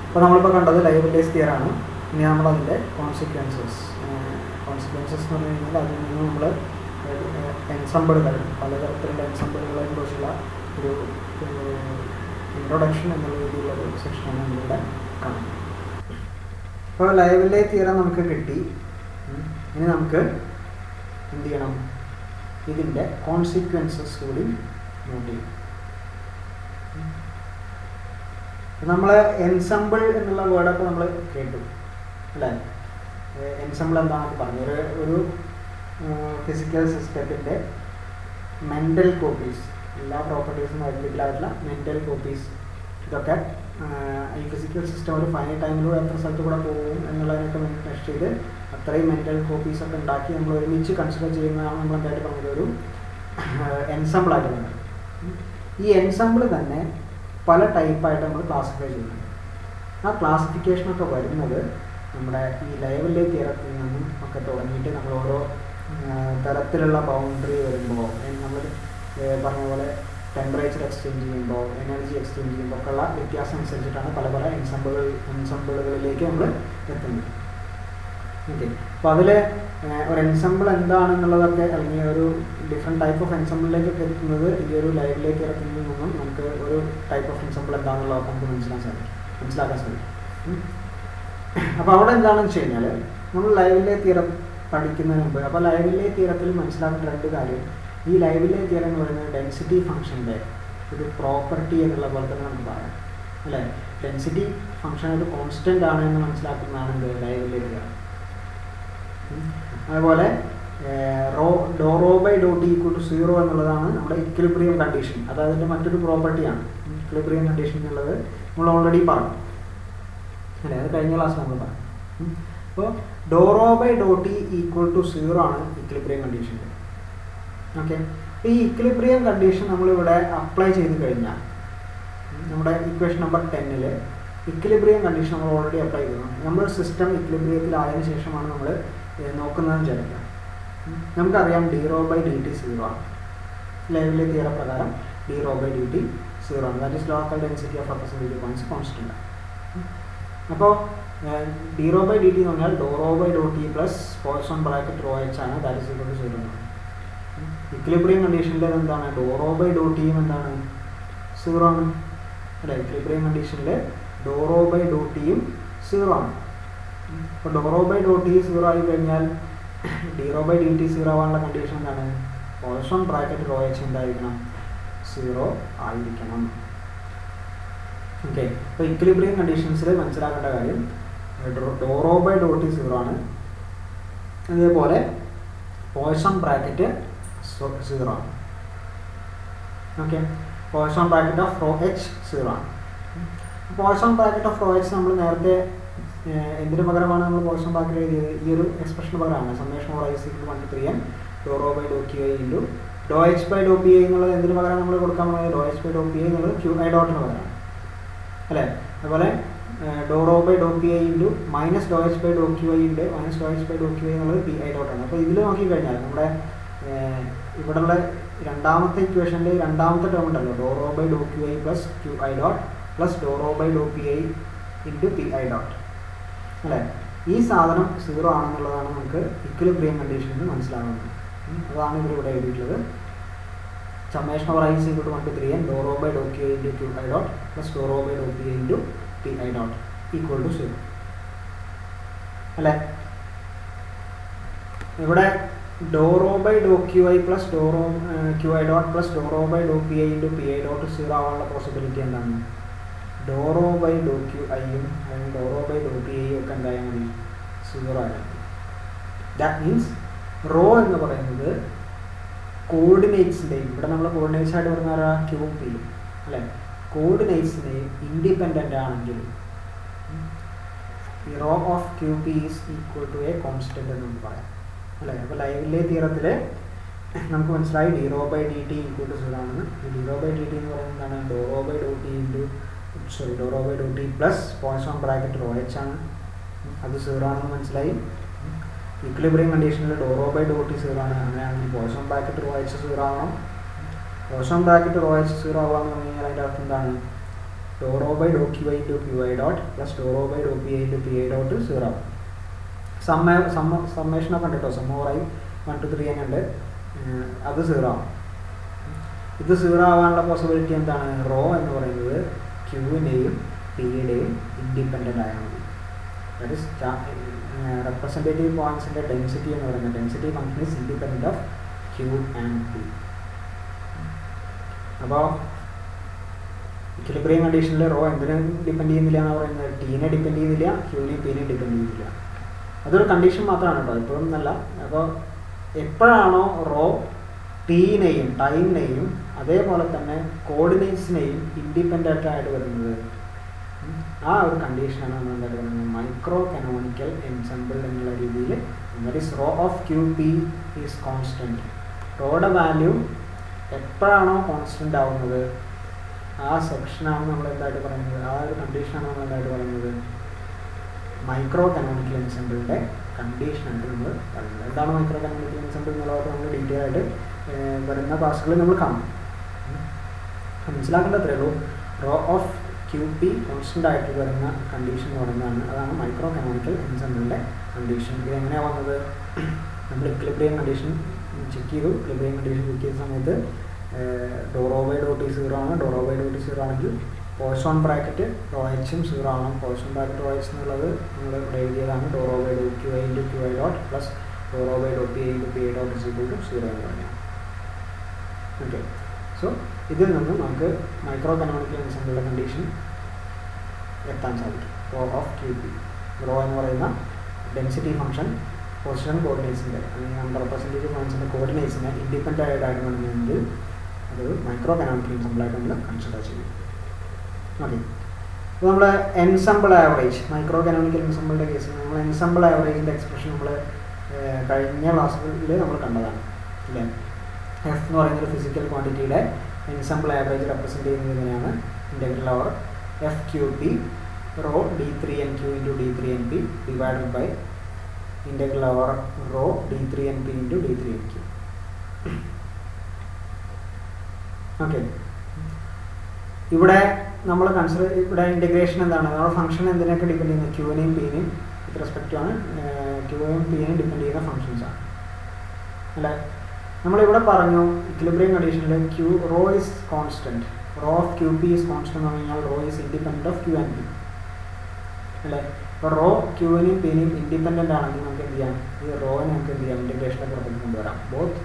അപ്പോൾ നമ്മളിപ്പോൾ കണ്ടത് ലയബിലിറ്റീസ് തിയറി ആണ്. ഇനി നമ്മളതിൻ്റെ കോൺസിക്വൻസസ് എന്ന് പറഞ്ഞു കഴിഞ്ഞാൽ അതിൽ നിന്ന് നമ്മൾ എൻസംബിളുകൾ, പലതരത്തിലുള്ള എൻസംബിളുകളെ കുറിച്ചുള്ള ഒരു ഇൻട്രൊഡക്ഷൻ എന്നുള്ള രീതിയിലുള്ള ഒരു സെക്ഷനാണ് നമ്മളിവിടെ കാണുന്നത്. അപ്പോൾ ലയബിലിറ്റി തിയറി നമുക്ക് കിട്ടി. ഇനി നമുക്ക് എന്ത് ചെയ്യണം? ഇതിൻ്റെ കോൺസിക്വൻസസ് കൂടി നോട്ട് ചെയ്യും. നമ്മൾ എൻസംബിൾ എന്നുള്ള വേർഡൊക്കെ നമ്മൾ കേട്ടു അല്ലേ? എൻസംബിൾ എന്താണെന്ന് പറഞ്ഞു, ഒരു ഫിസിക്കൽ സിസ്റ്റത്തിൻ്റെ മെൻ്റൽ കോപ്പീസ്, എല്ലാ പ്രോപ്പർട്ടീസും അവൈലബിൾ ആയിട്ടുള്ള മെൻ്റൽ കോപ്പീസ്, ഇതൊക്കെ ഈ ഫിസിക്കൽ സിസ്റ്റം ഒരു ഫൈനൈറ്റ് ടൈമിലൂടെ എത്ര സ്ഥലത്ത് കൂടെ പോകും എന്നുള്ളതിനൊക്കെ ടെസ്റ്റ് ചെയ്ത് അത്രയും മെൻ്റൽ കോപ്പീസൊക്കെ ഉണ്ടാക്കി നമ്മൾ ഒരുമിച്ച് കൺസിഡർ ചെയ്യുന്നതാണ് നമ്മൾ എന്തായിട്ട് പറഞ്ഞത് ഒരു എൻസംബിളായിട്ട് പറഞ്ഞത്. ഈ എൻസംബിൾ തന്നെ പല ടൈപ്പായിട്ട് നമ്മൾ ക്ലാസിഫൈ ചെയ്യുന്നുണ്ട്. ആ ക്ലാസിഫിക്കേഷനൊക്കെ വരുന്നത് നമ്മുടെ ഈ ലയബിലിറ്റി തിയറത്തിൽ നിന്നും ഒക്കെ തുടങ്ങിയിട്ട് നമ്മൾ ഓരോ തരത്തിലുള്ള ബൗണ്ടറി വരുമ്പോൾ, നമ്മൾ പറഞ്ഞ പോലെ ടെമ്പറേച്ചർ എക്സ്ചേഞ്ച് ചെയ്യുമ്പോൾ, എനർജി എക്സ്ചേഞ്ച് ചെയ്യുമ്പോൾ ഒക്കെ ഉള്ള വ്യത്യാസം അനുസരിച്ചിട്ടാണ് പല പല എൻസംബിളുകളിലേക്ക് നമ്മൾ എത്തുന്നത്. ഓക്കെ, അപ്പോൾ അതിൽ ഒരു എൻസംബിൾ എന്താണെന്നുള്ളതൊക്കെ, അല്ലെങ്കിൽ ഒരു ഡിഫറെൻറ്റ് ടൈപ്പ് ഓഫ് എൻസംബിളിലേക്കൊക്കെ എത്തുന്നത് ഈ ഒരു ലയബിലിറ്റി തിയറത്തിൽ നിന്നും നമുക്ക് ഒരു ടൈപ്പ് ഓഫ് എൻസംബിൾ എന്താണെന്നുള്ളതൊക്കെ നമുക്ക് മനസ്സിലാക്കാൻ സാധിക്കും. അപ്പോൾ അവിടെ എന്താണെന്ന് വെച്ച് കഴിഞ്ഞാൽ നമ്മൾ ലയബിലിറ്റി തിയറം പഠിക്കുന്നതിന് മുമ്പ്, അപ്പോൾ ലയബിലിറ്റി തിയറത്തിൽ മനസ്സിലാക്കേണ്ട രണ്ട് കാര്യം, ഈ ലയബിലിറ്റി തിയറം എന്ന് പറയുന്നത് ഡെൻസിറ്റി ഫംഗ്ഷൻ്റെ ഒരു പ്രോപ്പർട്ടി എന്നുള്ള പോലെ തന്നെ നമുക്ക് പറയാം അല്ലേ? ഡെൻസിറ്റി ഫംഗ്ഷൻ ഒരു കോൺസ്റ്റൻ്റ് ആണ് എന്ന് മനസ്സിലാക്കുന്നതാണ് എന്ത് ലയബിലിറ്റി തിയറം. അതുപോലെ doe by doe t equal to 0 എന്നുള്ളതാണ് നമ്മുടെ ഇക്വിലിബ്രിയം കണ്ടീഷൻ. അത് അതിൻ്റെ മറ്റൊരു പ്രോപ്പർട്ടിയാണ്. ഇക്വിലിബ്രിയം കണ്ടീഷൻ എന്നുള്ളത് നമ്മൾ ഓൾറെഡി പറഞ്ഞു അല്ലേ? അത് കഴിഞ്ഞ ക്ലാസ്സിൽ നമ്മൾ പറഞ്ഞു. അപ്പോൾ doe by doe t equal to 0 ആണ് ഇക്വിലിബ്രിയം കണ്ടീഷൻ. ഓക്കെ, ഈ ഇക്വിലിബ്രിയം കണ്ടീഷൻ നമ്മളിവിടെ അപ്ലൈ ചെയ്ത് കഴിഞ്ഞാൽ നമ്മുടെ ഇക്വേഷൻ നമ്പർ 10 ഇക്വിലിബ്രിയം കണ്ടീഷൻ നമ്മൾ ഓൾറെഡി അപ്ലൈ ചെയ്തു. നമ്മൾ സിസ്റ്റം ഇക്വിലിബ്രിയത്തിലായതിനു ശേഷമാണ് നമ്മൾ നോക്കുന്നതെന്ന് വിചാരിക്കാം. നമുക്കറിയാം d rho by dt 0 ആണ്. ലയബിലിറ്റി തിയറം പ്രകാരം d rho by dt 0 ആണ്. That is local density of representative points constant. അപ്പോൾ d rho by dt എന്ന് പറഞ്ഞാൽ doe rho by doe t plus Poisson bracket rho H ആണ്. That is equal to 0 ആണ്. Equilibrium കണ്ടീഷനിൽ എന്താണ്? Doe rho by ഡോ ടിയും എന്താണ്? 0 ആണ് അല്ലേ? ഇക്വിലിബ്രിയം കണ്ടീഷനിൽ ഡോ റോ ബൈ ഡോ ടിയും 0 ആണ്. അപ്പോൾ ഡോ റോ ബൈ ഡോ ടി 0 ആയി കഴിഞ്ഞാൽ d rho by dt 0 ആവാനുള്ള കണ്ടീഷൻ എന്താണ്? പോയ്സോൺ ബ്രാക്കറ്റ് റോ എച്ച് എന്തായിരിക്കണം? 0 ആയിരിക്കണം. ഓക്കെ, അപ്പോൾ ഇക്വിലിബ്രിയം കണ്ടീഷൻസിൽ മനസ്സിലാക്കേണ്ട കാര്യം ഡോ റോ ബൈ ഡോ ടി 0 ആണ്. അതേപോലെ പോയ്സോൺ ബ്രാക്കറ്റ് 0 ആണ്. Okay, Poisson bracket of raw H 0 ആണ്. Poisson bracket of raw H നമ്മൾ നേരത്തെ എന്തിനു പകരമാണ് നമ്മൾ പോയ്സോൺ ബ്രാക്കറ്റ് എഴുതിയത്? ഈ ഒരു എക്സ്പ്രഷന് പകരമാണ്. Summation of rise equal 1 to 3n doe rho by doe q i into doe H by Dr P i എന്നുള്ളത് എന്തിനു പകരം നമ്മൾ കൊടുക്കാൻ പോകുന്നത്? Doe H by Dr P i എന്നുള്ളത് ക്യു ഐ ഡോട്ടിന് പകരമാണ് അല്ലേ? അതുപോലെ doe rho by Dr P I into minus Dr H by doe q i ഉണ്ട്. Minus Dr H by doe q i എന്നുള്ളത് പി ഐ ഡോട്ടാണ്. അപ്പോൾ ഇതിൽ നോക്കിക്കഴിഞ്ഞാൽ നമ്മുടെ ഇവിടെയുള്ള രണ്ടാമത്തെ ഇക്വേഷനിൽ രണ്ടാമത്തെ ടേം ഉണ്ടല്ലോ, doe rho by doe q i plus q I dot plus Dr rho by Dr P I into P I dot അല്ലേ? ഈ സാധനം 0 ആണെന്നുള്ളതാണ് നമുക്ക് ഇക്വിലിബ്രിയം കണ്ടീഷനിൽ നിന്ന് മനസ്സിലാകുന്നത്. അതാണ് ഇവിടെ എഴുതിയിട്ടുള്ളത്. Summation of rise equal to 1 to 3n doe rho by doe q i into q I dot plus Dr rho by Dr P I into P I dot equal to 0 അല്ലേ? ഇവിടെ doe rho by doe q i plus Dr rho q I dot plus Dr rho by Dr P I into P I dot 0 ആവാനുള്ള possibility എന്താണ്? Doe rho by doe Q ഐയും അല്ലെങ്കിൽ ഡോ rho by Dr P ഐയും ഒക്കെ എന്തായാൽ മതി? 0 ആയിരിക്കും. That means raw എന്ന് പറയുന്നത് കോർഡിനേറ്റ്സിൻ്റെയും, ഇവിടെ നമ്മൾ കോർഡിനേറ്റ്സ് ആയിട്ട് പറയുന്ന ക്യൂ പി അല്ലേ, കോർഡിനേറ്റ്സിൻ്റെയും ഇൻഡിപെൻഡൻ്റ് ആണെങ്കിൽ ഈ rho of Q P is equal to a constant എന്ന് നമുക്ക് പറയാം അല്ലേ? അപ്പോൾ ലയബിലിറ്റി തിയറത്തിൽ നമുക്ക് മനസ്സിലായി d rho by dt equal to 0 ആണെന്ന്. d rho by dt എന്ന് പറയുന്നത് എന്താണ്? Doe rho by doe t into doe rho by doe t plus Poisson bracket rho H ആണ്. അത് 0 ആണെന്ന് മനസ്സിലായി. ഇക്വിലിബ്രിയം കണ്ടീഷനിൽ doe rho by doe t 0 ആണ്. അങ്ങനെയാണെങ്കിൽ പോയ്സോൺ ബ്രാക്കറ്റ് റോ എച്ച് 0 ആവണം. പോയ്സോൺ ബ്രാക്കറ്റ് റോ എച്ച് 0 ആവാന്ന് പറഞ്ഞു കഴിഞ്ഞാൽ അതിൻ്റെ അർത്ഥം എന്താണ്? Doe rho by doe q i into q I dot plus Dr rho by Dr P I into P I dot 0. സമ്മേഷനൊക്കെ ഉണ്ട് കേട്ടോ, സമ്മോറായി 1 to 3 തന്നെ ഉണ്ട്, അത് 0 ആവും. ഇത് 0 ആവാനുള്ള പോസിബിലിറ്റി എന്താണ്? റോ എന്ന് പറയുന്നത് ക്യൂവിൻ്റെയും പിയുടെയും ഇൻഡിപെൻഡൻ്റ് ആയാൽ മതി. ദാറ്റ് ഇസ് റെപ്രസെൻറ്റേറ്റീവ് പോയിൻറ്റ്സിൻ്റെ ഡെൻസിറ്റി എന്ന് പറയുന്നത് density function is independent of Q and P. അപ്പോൾ ഇക്വിലിബ്രിയം കണ്ടീഷനിൽ റോ എന്തിനെ ഡിപ്പെൻഡ് ചെയ്യുന്നില്ല എന്ന് പറയുന്നത്? ടീനെ ഡിപ്പെൻഡ് ചെയ്യുന്നില്ല, ക്യൂവിനെയും പിനെയും ഡിപ്പെൻഡ് ചെയ്യുന്നില്ല. അതൊരു കണ്ടീഷൻ മാത്രമാണ് കേട്ടോ, ഇപ്പോഴും എന്നല്ല. അപ്പോൾ എപ്പോഴാണോ റോ ടീനെയും ടൈമിനെയും അതേപോലെ തന്നെ കോർഡിനേറ്റ്സിനെയും ഇൻഡിപെൻഡൻ്റ് ആയിട്ട് വരുന്നത്, ആ ഒരു കണ്ടീഷനാണ് നമ്മൾ എന്തായിട്ട് പറയുന്നത് മൈക്രോ കനോണിക്കൽ എൻസെമ്പിൾ എന്നുള്ള രീതിയിൽ. That is rho of Q P is constant. റോയുടെ വാല്യൂ എപ്പോഴാണോ കോൺസ്റ്റൻ്റ് ആവുന്നത് ആ സെക്ഷനാണ് നമ്മൾ എന്തായിട്ട് പറയുന്നത്, ആ ഒരു കണ്ടീഷനാണ് നമ്മൾ എന്തായിട്ട് പറയുന്നത് മൈക്രോ കനോണിക്കൽ എൻസെമ്പിളിൻ്റെ കണ്ടീഷനായിട്ട് നമ്മൾ പറയുന്നത്. എന്താണ് മൈക്രോ കനോണിക്കൽ എൻസെമ്പിൾ എന്നുള്ളത് നമ്മൾ ഡീറ്റെയിൽ ആയിട്ട് വരുന്ന ക്ലാസ്സുകളിൽ നമ്മൾ കാണും. മനസ്സിലാക്കേണ്ടത്രേ ഉള്ളൂ, rho of Q P constant ആയിട്ട് വരുന്ന കണ്ടീഷൻ എന്ന് പറയുന്നതാണ്, അതാണ് മൈക്രോ കനോണിക്കൽ എൻസെമ്പിളിൻ്റെ കണ്ടീഷൻ. ഇത് എങ്ങനെയാണ് വന്നത്? നമ്മൾ ഇക്വിലിബ്രിയം കണ്ടീഷൻ ചെക്ക് ചെയ്തു. ഇക്വിലിബ്രിയം കണ്ടീഷൻ ചെക്ക് ചെയ്ത സമയത്ത് ഡോ റോ ബൈ ഡോ ടി 0 ആണ്. ഡോ റോ ബൈ ഡോ ടി 0 ആണെങ്കിൽ പോയ്സോൺ ബ്രാക്കറ്റ് റോ എച്ചും 0 ആവണം. പോയ്സോൺ ബ്രാക്കറ്റ് റോ എച്ച് എന്നുള്ളത് നമ്മൾ ഇവിടെ എഴുതിയതാണ്. Doe rho by doe q i into q I dot plus Dr rho by Dr P I into P I dot is equal to 0 എന്ന് പറഞ്ഞാൽ. Okay, so ഇതിൽ നിന്ന് നമുക്ക് മൈക്രോ കനോണിക്കൽ എൻസെമ്പിളിൻ്റെ കണ്ടീഷൻ എത്താൻ സാധിക്കും. Rho of Q P, rho എന്ന് പറയുന്ന density function position കോർഡിനേറ്റ്സിൻ്റെ അല്ലെങ്കിൽ നമ്മുടെ റെപ്രസെൻറ്റേറ്റീവ് ഫംഗ്ഷൻ്റെ കോർഡിനേറ്റ്സിനെ ഇൻഡിപെൻഡൻ്റ് ആയിട്ടാണ് വരുന്നതെങ്കിൽ അത് മൈക്രോ കനോണിക്കൽ എൻസെമ്പിളായിട്ട് നമ്മൾ കൺസിഡർ ചെയ്യും. ഓക്കെ, അപ്പോൾ നമ്മൾ എൻസെമ്പിൾ ആവറേജ്, മൈക്രോ കനോണിക്കൽ എൻസെമ്പിളിൻ്റെ കേസിൽ നമ്മൾ എൻസെമ്പിൾ ആവറേജിൻ്റെ എക്സ്പ്രഷൻ നമ്മൾ കഴിഞ്ഞ ക്ലാസ്സുകളിൽ നമ്മൾ കണ്ടതാണ് അല്ലേ. എഫ് എന്ന് പറയുന്നൊരു ഫിസിക്കൽ ക്വാണ്ടിറ്റിയുടെ എൻസെമ്പിൾ ആവറേജ് റെപ്രസെൻറ്റ് ചെയ്യുന്നത് എങ്ങനെയാണ്? Integral over F Q P rho d3nq into d3np divided by integral over rho d3np into d3nq. Okay, ഇവിടെ നമ്മൾ ഇവിടെ ഇൻ്റഗ്രേഷൻ എന്താണ്? നമ്മുടെ ഫംഗ്ഷൻ എന്തിനൊക്കെ ഡിപ്പെൻഡ് ചെയ്യുന്നത്? ക്യൂവിനെയും പിനെയും വിത്ത് റെസ്പെക്റ്റ് ആണ് ക്യൂവിനെയും പിനെയും ഡിപ്പെൻഡ് ചെയ്യുന്ന ഫംഗ്ഷൻസാണ് അല്ലേ. നമ്മളിവിടെ പറഞ്ഞു ഇക്വിലിബ്രിയം കണ്ടീഷനിൽ Q rho is constant, rho of Q P is constant എന്ന് പറഞ്ഞാൽ rho is independent of Q and P അല്ലേ. അപ്പോൾ റോ ക്യൂവിനെയും പിനെയും ഇൻഡിപെൻഡൻ്റ് ആണെങ്കിൽ നമുക്ക് എന്ത് ചെയ്യാം? ഈ റോവിനെ നമുക്ക് എന്ത് ചെയ്യാം? ഇൻ്റഗ്രേഷൻ്റെ പുറത്തേക്ക് കൊണ്ടുവരാം. Both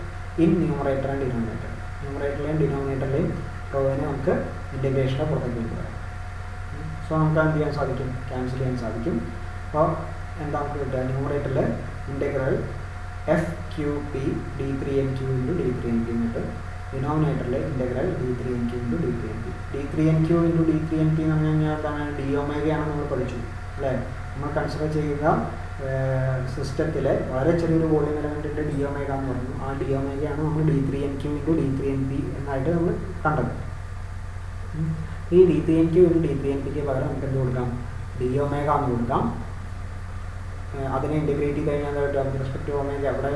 in numerator and denominator. ന്യൂമറേറ്ററിലെയും ഡിനോമിനേറ്ററിലെയും റോവിനെ നമുക്ക് ഇൻ്റഗ്രേഷൻ്റെ പുറത്തേക്ക് കൊണ്ടുവരാം. സോ നമുക്ക് എന്ത് ചെയ്യാൻ സാധിക്കും? ക്യാൻസൽ ചെയ്യാൻ സാധിക്കും. അപ്പോൾ എന്താ നമുക്ക് കിട്ടുക? ന്യൂമറേറ്ററിൽ integral F Q P d3nq into d3np എന്നിട്ട് ഡിനോമിനേറ്ററിൽ integral d3nq into d3np. d3nq into d3np എന്ന് പറഞ്ഞു കഴിഞ്ഞാൽ എന്താണ്? ഡി ഒമേഗയാണ് നമ്മൾ പഠിച്ചു അല്ലേ. നമ്മൾ കൺസിഡർ ചെയ്യുന്ന സിസ്റ്റത്തിലെ വളരെ ചെറിയൊരു വോളിയം എലമെൻറ്റിൻ്റെ ഡി ഒമേഗ എന്ന് പറഞ്ഞു. ആ ഡി ഒമേഗയാണ് നമ്മൾ d3nq ഇൻറ്റു d3np എന്നായിട്ട് നമ്മൾ കണ്ടത്. ഈ d3nq ഇൻറ്റു d3npക്ക് പകരം നമുക്ക് എന്ത് കൊടുക്കാം? ഡി ഒമേഗ എന്ന് കൊടുക്കാം. അതിനെ ഇൻ്റഗ്രേറ്റ് ചെയ്ത് കഴിഞ്ഞാൽ വിത്ത് റെസ്പെക്ട് ടു ഒമേഗ അവിടെ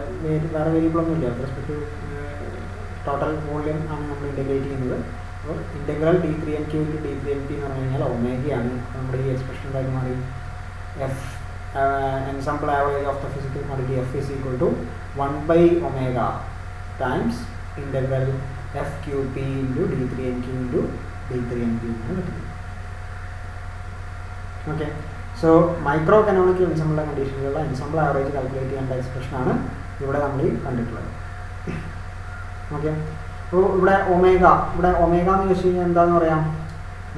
വേറെ വേരിയബിളൊന്നും ഇല്ല. With respect to total volume ആണ് നമ്മൾ ഇൻ്റഗ്രേറ്റ് ചെയ്യുന്നത്. അപ്പോൾ ഇൻ്റഗ്രൽ d3nq ഇൻറ്റു d3np എന്ന് പറഞ്ഞു കഴിഞ്ഞാൽ ഒമേഗയാണ്. നമ്മുടെ ഈ എക്സ്പ്രഷൻ ഉണ്ടാക്കി മാറി F ensemble average of the physical quantity F is equal to 1/omega times integral F Q p into d3nq into d3np എന്നാണ് കിട്ടുന്നത്. ഓക്കെ, സോ മൈക്രോ കനോണിക്കൽ എൻസെമ്പിളിൻ്റെ കണ്ടീഷനിലുള്ള എൻസെമ്പിൾ ആവറേജ് കാൽക്കുലേറ്റ് ചെയ്യേണ്ട എക്സ്പ്രഷനാണ് ഇവിടെ നമ്മൾ കണ്ടിട്ടുള്ളത്. ഓക്കെ, അപ്പോൾ ഇവിടെ ഒമേഗ എന്ന് ചോദിച്ചു കഴിഞ്ഞാൽ എന്താണെന്ന് പറയാം?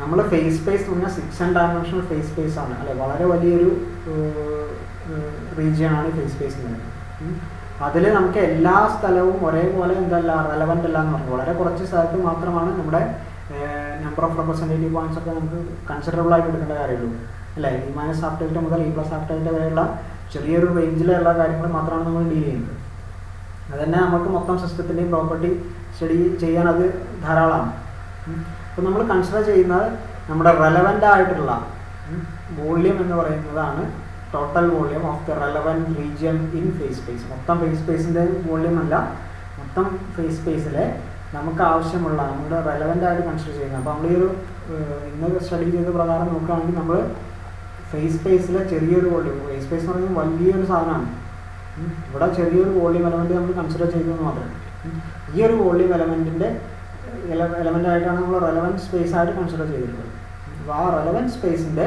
നമ്മൾ ഫേസ് സ്പേസ് എന്ന് പറഞ്ഞാൽ 6 ഡയമെൻഷണൽ ഫേസ് സ്പേസ് ആണ് അല്ലേ. വളരെ വലിയൊരു റീജിയൻ ആണ് ഫേസ് സ്പേസ് എന്ന് പറയുന്നത്. അതിൽ നമുക്ക് എല്ലാ സ്ഥലവും ഒരേപോലെ എന്തല്ല റെലവൻ്റ് അല്ല എന്ന് പറഞ്ഞു. വളരെ കുറച്ച് സ്ഥലത്ത് മാത്രമാണ് നമ്മുടെ നമ്പർ ഓഫ് റെപ്രസെൻറ്റേറ്റീവ് പോയിന്റ്സ് ഒക്കെ നമുക്ക് കൺസിഡറബിൾ ആയിട്ട് എടുക്കേണ്ട കാര്യമുള്ളൂ അല്ലേ. ഈ മൈനസ് ഹാഫ് ടൈറ്റ് മുതൽ ഈ പ്ലസ് ഹാഫ് ടൈറ്റ് വരെയുള്ള ചെറിയൊരു റേഞ്ചിലുള്ള കാര്യങ്ങൾ മാത്രമാണ് നമ്മൾ ഡീൽ ചെയ്യുന്നത്. അതുതന്നെ നമുക്ക് മൊത്തം സിസ്റ്റത്തിൻ്റെയും പ്രോപ്പർട്ടി സ്റ്റഡി ചെയ്യാൻ അത് ധാരാളമാണ്. അപ്പോൾ നമ്മൾ കൺസിഡർ ചെയ്യുന്നത് നമ്മുടെ റെലവൻ്റ് ആയിട്ടുള്ള വോള്യം എന്ന് പറയുന്നതാണ് total volume of the relevant region in phase space. മൊത്തം ഫേസ് സ്പേസിൻ്റെ വോള്യം അല്ല, മൊത്തം ഫേസ് സ്പേസിലെ നമുക്ക് ആവശ്യമുള്ള നമ്മുടെ റെലവൻ്റ് ആയിട്ട് കൺസിഡർ ചെയ്യുന്നത്. അപ്പോൾ നമ്മൾ ഈ ഒരു ഇന്ന് സ്റ്റഡി ചെയ്ത പ്രകാരം നോക്കുകയാണെങ്കിൽ നമ്മൾ ഫേസ് സ്പേസിലെ ചെറിയൊരു വോള്യൂം, ഫേസ് സ്പേസ് എന്ന് പറയുന്നത് വലിയൊരു സാധനമാണ്. ഇവിടെ ചെറിയൊരു വോള്യൂം എലമെൻറ്റ് നമ്മൾ കൺസിഡർ ചെയ്തതെന്ന് മാത്രമേ. ഈ ഒരു വോള്യൂം എലമെൻ്റായിട്ടാണ് നമ്മൾ റെലവൻറ്റ് സ്പേസ് ആയിട്ട് കൺസിഡർ ചെയ്തിട്ടുള്ളത്. അപ്പോൾ ആ റെലവൻറ്റ് സ്പേസിൻ്റെ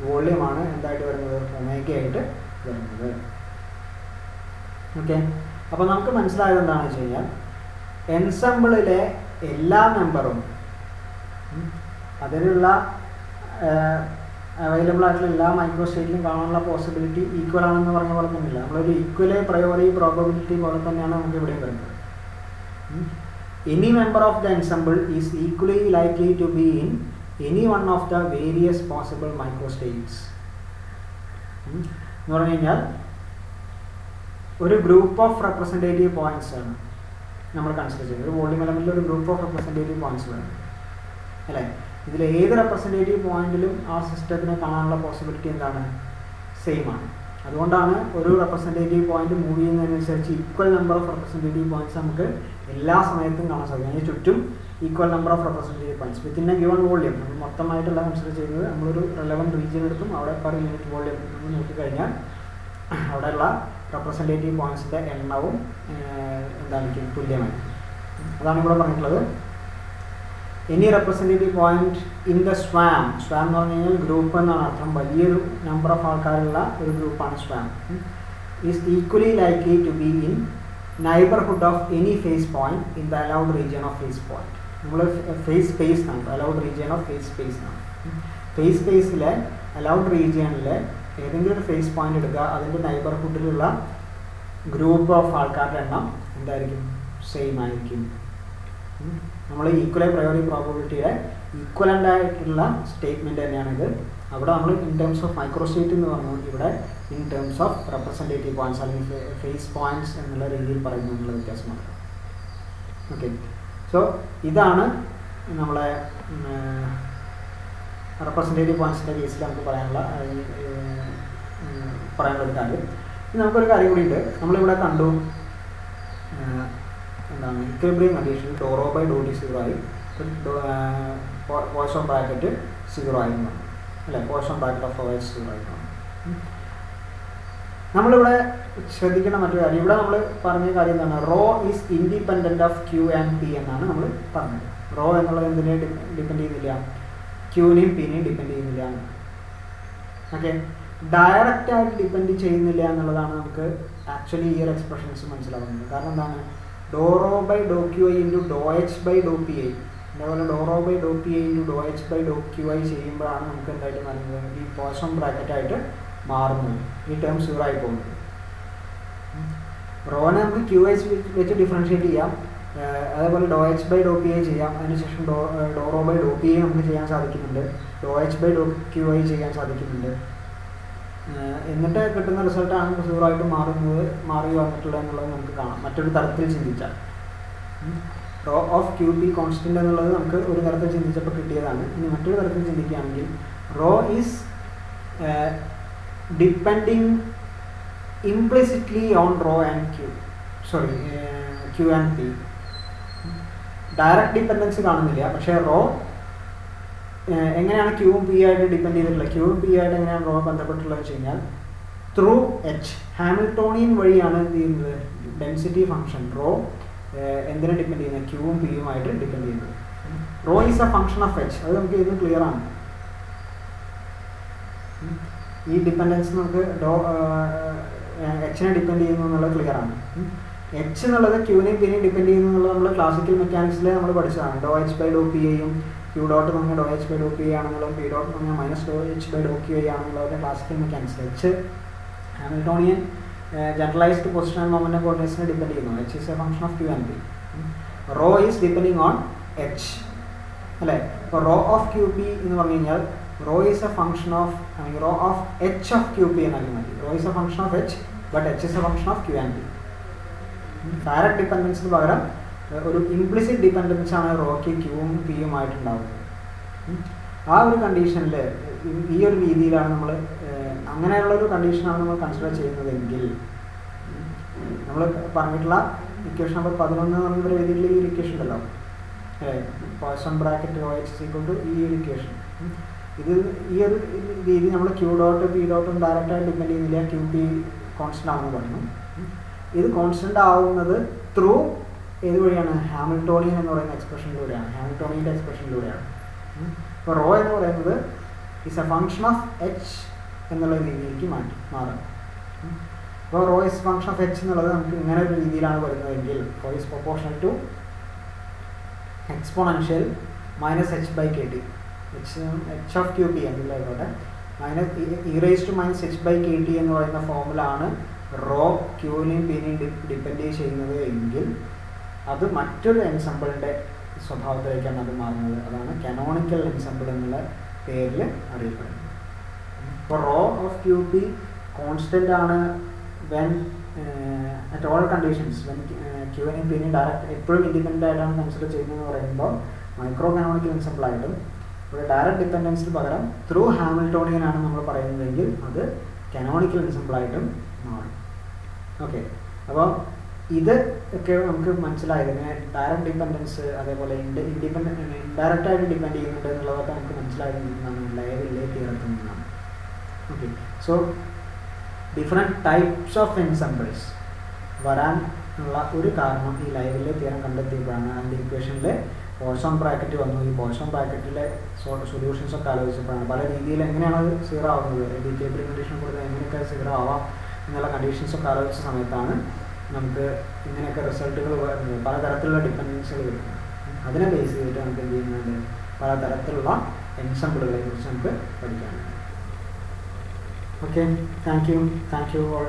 വോള്യൂമാണ് എന്തായിട്ട് വരുന്നത്, ഒമേഗയായിട്ട് വരുന്നത്. ഓക്കെ, അപ്പോൾ നമുക്ക് മനസ്സിലായത് എന്താണെന്ന് വെച്ച് കഴിഞ്ഞാൽ എൻസെമ്പിളിലെ എല്ലാ മെമ്പറും അതിനുള്ള അവൈലബിൾ ആയിട്ടുള്ള എല്ലാ മൈക്രോ സ്റ്റേറ്റിലും കാണാനുള്ള പോസിബിലിറ്റി ഈക്വൽ ആണെന്ന് പറഞ്ഞ പോലെ തന്നെയില്ല. നമ്മളൊരു ഈക്വലെ പ്രയോറി പ്രോബബിലിറ്റി പോലെ തന്നെയാണ് നമുക്ക് ഇവിടെ വരുന്നത്. Any member of the ensemble is equally likely to be in any one of the various possible microstates എന്ന് പറഞ്ഞു കഴിഞ്ഞാൽ ഒരു ഗ്രൂപ്പ് ഓഫ് റെപ്രസെൻറ്റേറ്റീവ് പോയിന്റ്സ് ആണ് നമ്മൾ കൺസിഡർ ചെയ്യുന്നത്. ഒരു വോള്യൂം എലമെൻറ്റിൽ ഒരു ഗ്രൂപ്പ് ഓഫ് റെപ്രസെൻറ്റേറ്റീവ് പോയിന്റ്സ് വേണം അല്ലേ. ഇതിൽ ഏത് റെപ്രസെൻറ്റേറ്റീവ് പോയിന്റിലും ആ സിസ്റ്റത്തിനെ കാണാനുള്ള പോസിബിലിറ്റി എന്താണ്, സെയിം ആണ്. അതുകൊണ്ടാണ് ഒരു റെപ്രസെൻറ്റേറ്റീവ് പോയിന്റ് മൂവ് ചെയ്യുന്നതിനനുസരിച്ച് equal number of representative points നമുക്ക് എല്ലാ സമയത്തും കാണാൻ സാധിക്കും. അതിന് ചുറ്റും equal number of representative points within a given volume. നമ്മൾ മൊത്തമായിട്ടുള്ള കൺസിഡർ ചെയ്യുന്നത് നമ്മളൊരു റെലവൻറ്റ് റീജിയൻ എടുത്തും അവിടെ പെർ യൂണിറ്റ് വോള്യൂം നമ്മൾ നോക്കിക്കഴിഞ്ഞാൽ അവിടെയുള്ള റെപ്രസെൻറ്റേറ്റീവ് പോയിന്റ്സിൻ്റെ എണ്ണവും എന്തായിരിക്കും, തുല്യമായിരിക്കും. അതാണ് ഇവിടെ പറഞ്ഞിട്ടുള്ളത്. Any representative point in the swarm, swarm എന്ന് പറഞ്ഞു കഴിഞ്ഞാൽ ഗ്രൂപ്പ് എന്നാണ് അർത്ഥം. വലിയൊരു നമ്പർ ഓഫ് ആൾക്കാരുള്ള ഒരു ഗ്രൂപ്പാണ് swarm. Is equally likely to be in neighbourhood of any phase point in the allowed region of phase point. നമ്മൾ ഫേസ് സ്പേസ് എന്നാണ്, allowed region of phase space എന്നാണ്. ഫേസ് സ്പേസിലെ അലൗഡ് റീജിയനിലെ ഏതെങ്കിലും ഒരു ഫേസ് പോയിന്റ് എടുക്കുക, അതിൻ്റെ നൈബർഹുഡിലുള്ള ഗ്രൂപ്പ് ഓഫ് ആൾക്കാരുടെ എണ്ണം എന്തായിരിക്കും, സെയിം ആയിരിക്കും. നമ്മൾ ഈക്വൽ പ്രയോറി പ്രോബബിലിറ്റിയുടെ ഈക്വലൻ്റ് ആയിട്ടുള്ള സ്റ്റേറ്റ്മെൻറ്റ് തന്നെയാണിത്. അവിടെ നമ്മൾ in terms of micro state എന്ന് പറഞ്ഞു, ഇവിടെ in terms of representative points അല്ലെങ്കിൽ ഫേസ് പോയിന്റ്സ് എന്നുള്ള രീതിയിൽ പറയുന്നതിനുള്ള വ്യത്യാസം മാത്രം. ഓക്കെ, സോ ഇതാണ് നമ്മളെ റെപ്രസെൻറ്റേറ്റീവ് പോയിന്റ്സിൻ്റെ കേസിൽ നമുക്ക് പറയാനുള്ള ഒരു കാര്യം. ഇനി നമുക്കൊരു കാര്യം കൂടി ഉണ്ട്. നമ്മളിവിടെ കണ്ടു എന്താണ്, ഇക്വിലിബ്രിയം കണ്ടീഷനിൽ doe rho by doe t 0 ആയി, പോയിസൺ ബ്രാക്കറ്റ് 0 ആയി എന്ന് പറഞ്ഞു അല്ലേ. പോയിസൺ ബ്രാക്കറ്റ് ഓഫ് OH 0 ആയി പറഞ്ഞു. നമ്മളിവിടെ ശ്രദ്ധിക്കേണ്ട മറ്റൊരു കാര്യം, ഇവിടെ നമ്മൾ പറഞ്ഞ കാര്യം എന്താണ്, rho is independent of Q and P എന്നാണ് നമ്മൾ പറഞ്ഞത്. റോ എന്നുള്ളത് എന്തിനെ ഡിപ്പെൻഡ് ചെയ്യുന്നില്ല, ക്യൂവിനെയും പിന്നെയും ഡിപ്പെൻഡ് ചെയ്യുന്നില്ല. ഓക്കെ, ഡയറക്റ്റായിട്ട് ഡിപ്പെൻഡ് ചെയ്യുന്നില്ല എന്നുള്ളതാണ് നമുക്ക് ആക്ച്വലി ഈ ഒരു എക്സ്പ്രഷൻസ് മനസ്സിലാവുന്നത്. കാരണം എന്താണ്, doe rho by doe q i into doe H by Dr P i, അതേപോലെ doe rho by Dr P I into doe H by doe q i ചെയ്യുമ്പോഴാണ് നമുക്ക് എന്തായിട്ട് മാറുന്നത്, ഈ പോയിസൺ ബ്രാക്കറ്റായിട്ട് മാറുന്നത്, ഈ ടേം 0 ആയി പോകുന്നത്. റോനെ നമുക്ക് ക്യു എച്ച് വെച്ച് ഡിഫറൻഷ്യേറ്റ് ചെയ്യാം, അതേപോലെ doe H by Dr P i ചെയ്യാം, അതിനുശേഷം doe rho by Dr P i നമുക്ക് ചെയ്യാൻ സാധിക്കുന്നുണ്ട്, doe H by doe q i ചെയ്യാൻ സാധിക്കുന്നുണ്ട്. എന്നിട്ട് കിട്ടുന്ന റിസൾട്ടാണ് 0 ആയിട്ട് മാറി വന്നിട്ടുള്ളത് എന്നുള്ളത് നമുക്ക് കാണാം. മറ്റൊരു തരത്തിൽ ചിന്തിച്ചാൽ rho of Q P constant എന്നുള്ളത് നമുക്ക് ഒരു തരത്തിൽ ചിന്തിച്ചപ്പോൾ കിട്ടിയതാണ്. ഇനി മറ്റൊരു തരത്തിൽ ചിന്തിക്കുകയാണെങ്കിൽ rho is depending implicitly on rho and Q and P. Direct dependence കാണുന്നില്ല, പക്ഷേ റോ എങ്ങനെയാണ് ക്യൂവും പി ആയിട്ട് ഡിപ്പെൻഡ് ചെയ്തിട്ടുള്ളത്, ക്യൂവും പി ആയിട്ട് എങ്ങനെയാണ് റോ ബന്ധപ്പെട്ടുള്ളത് വെച്ച് കഴിഞ്ഞാൽ ത്രൂ എച്ച്, ഹാമിൽട്ടോണിയൻ വഴിയാണ് എന്ത് ചെയ്യുന്നത്, ഡെൻസിറ്റി ഫംഗ്ഷൻ റോ എന്തിനെ ഡിപ്പെൻഡ് ചെയ്യുന്നത്, ക്യൂവും പിയുമായിട്ട് ഡിപ്പെൻഡ് ചെയ്യുന്നത്. Rho is a function of H, അത് നമുക്ക് ഇത് ക്ലിയർ ആണ്. ഈ ഡിപ്പെൻഡൻസ് നമുക്ക് എച്ചിനെ ഡിപ്പെൻഡ് ചെയ്യുന്നു എന്നുള്ളത് ക്ലിയർ ആണ്. എച്ച് എന്നുള്ളത് ക്യൂവിനെയും പിന്നെയും ഡിപ്പെൻഡ് ചെയ്യുന്നു എന്നുള്ളത് നമ്മൾ ക്ലാസിക്കൽ മെക്കാനിക്സിൽ നമ്മൾ പഠിച്ചതാണ്. ഡോ എച്ച് ബൈ ഡോ പി ഐയും ക്യൂ ഡോട്ട് എന്ന് പറഞ്ഞാൽ ഡോ H by Dr P I ആണെന്നുള്ളത്, പി ഡോട്ട് എന്ന് പറഞ്ഞാൽ മൈനസ് ഡോ എച്ച് ബൈ ഡോ ക്യൂ ഐ ആണെന്നുള്ളത് classical mechanics. H Hamiltonian generalized position and momentum കോർഡിനേറ്റ്സിനെ ഡിപ്പെൻഡ് ചെയ്യുന്നു. H is a function of Q and P. Rho is depending on H അല്ലേ. ഇപ്പോൾ rho of Q P എന്ന് പറഞ്ഞു കഴിഞ്ഞാൽ rho is a function of, അല്ലെങ്കിൽ rho of H of Q P എന്നാക്കി മാറ്റി. Rho is a function of H but H is a function of Q and P. Direct ഡിപ്പെൻഡൻസിന് പകരം ഒരു implicit dependence ആണ് റോക്ക് ക്യൂവും പിയുമായിട്ടുണ്ടാവുന്നത്. ആ ഒരു കണ്ടീഷനിൽ ഈ ഒരു രീതിയിലാണ് നമ്മൾ, അങ്ങനെയുള്ളൊരു കണ്ടീഷനാണ് നമ്മൾ കൺസിഡർ ചെയ്യുന്നതെങ്കിൽ നമ്മൾ പറഞ്ഞിട്ടുള്ള ഇക്വേഷൻ നമ്പർ 11 എന്ന് പറഞ്ഞൊരു രീതിയിൽ ഈ ഇക്വേഷൻ ഉണ്ടല്ലോ, Poisson bracket rho H equal to ഈ ഒരു ഇക്വേഷൻ. ഇത് ഈ ഒരു രീതി നമ്മൾ ക്യൂ ഡോട്ട് പി ഡോട്ടും ഡയറക്റ്റായിട്ട് ഡിപ്പെൻഡ് ചെയ്യുന്നില്ല, ക്യൂ പി കോൺസ്റ്റൻ്റ് ആണെന്ന് പറഞ്ഞു. ഇത് കോൺസ്റ്റൻ്റ് ആവുന്നത് ത്രൂ ഏത് വഴിയാണ്? ഹാമിൽട്ടോണിയൻ എന്ന് പറയുന്ന എക്സ്പ്രഷനിലൂടെയാണ്, ഹാമിൽട്ടോണിയൻ്റെ എക്സ്പ്രഷനിലൂടെയാണ്. ഇപ്പോൾ റോ എന്ന് പറയുന്നത് is a function of H എന്നുള്ള രീതിയിലേക്ക് മാറും. അപ്പോൾ rho is function of H എന്നുള്ളത് നമുക്ക് ഇങ്ങനെ ഒരു രീതിയിലാണ് വരുന്നതെങ്കിൽ rho is proportional to exponential minus H by K T, H of Q P എന്തിലായിക്കോട്ടെ, minus E raise to minus H by K T എന്ന് പറയുന്ന ഫോമിലാണ് റോ ക്യൂവിനെയും പിന്നെയും ഡിപ്പെൻഡ് ചെയ്യുന്നത് എങ്കിൽ അത് മറ്റൊരു എൻസംബിളിൻ്റെ സ്വഭാവത്തിലേക്കാണ് അത് മാറുന്നത്. അതാണ് കാനോണിക്കൽ എൻസംബിൾ എന്നുള്ള പേരിൽ അറിയപ്പെടുന്നത്. ഇപ്പോൾ rho of Q P constant ആണ് when at all conditions, when ക്യൂവിനെയും പിന്നെയും ഡയറക്റ്റ് എപ്പോഴും ഇൻഡിപെൻഡൻ്റ് ആയിട്ടാണ് കൺസിഡർ ചെയ്യുന്നതെന്ന് പറയുമ്പോൾ മൈക്രോ കാനോണിക്കൽ എൻസംബിൾ ആയിട്ടും, ഇവിടെ ഡയറക്റ്റ് ഡിപ്പെൻഡൻസിന് പകരം ത്രൂ ഹാമിൽട്ടോണിയൻ ആണ് നമ്മൾ പറയുന്നതെങ്കിൽ അത് കാനോണിക്കൽ എൻസംബിൾ ആയിട്ടും മാറും. ഓക്കെ, അപ്പോൾ ഇത് ഒക്കെ നമുക്ക് മനസ്സിലായത് ഇങ്ങനെ ഡയറക്റ്റ് ഡിപ്പെൻഡൻസ് അതേപോലെ ഇൻഡയറക്റ്റായിട്ട് ഡിപ്പെൻഡ് ചെയ്യുന്നുണ്ട് എന്നുള്ളതൊക്കെ നമുക്ക് മനസ്സിലായത് നിന്നാണ് ലയവിലെ തിയറത്തിൽ നിന്നാണ്. Okay, so different types of ensembles വരാൻ ഉള്ള ഒരു കാരണം ഈ ലയവിലെ തിയറം കണ്ടെത്തിയപ്പോഴാണ്. അതിൻ്റെ ഇക്വേഷനിൽ പോയ്സൺ ബ്രാക്കറ്റ് വന്നു. ഈ പോയ്സൺ ബ്രാക്കറ്റിലെ സൊല്യൂഷൻസ് ഒക്കെ ആലോചിച്ചപ്പോഴാണ് പല രീതിയിൽ എങ്ങനെയാണ് അത് സീറോ ആവുന്നത്, ഈക്വിലിബ്രിയം കണ്ടീഷൻ കൊടുത്താൽ എങ്ങനെയൊക്കെ സീറോ ആവാം എന്നുള്ള കണ്ടീഷൻസ് ഒക്കെ ആലോചിച്ച സമയത്താണ് നമുക്ക് ഇങ്ങനെയൊക്കെ റിസൾട്ടുകൾ വരുന്നത്, പലതരത്തിലുള്ള ഡിപ്പെൻഡൻസുകൾ വരുന്നത്. അതിനെ ബേസ് ചെയ്തിട്ട് നമുക്ക് എന്ത് ചെയ്യുന്നുണ്ട്, പലതരത്തിലുള്ള എൻസംബിളുകളെ കുറിച്ച് നമുക്ക് പഠിക്കാനുണ്ട്. Okay, thank you all.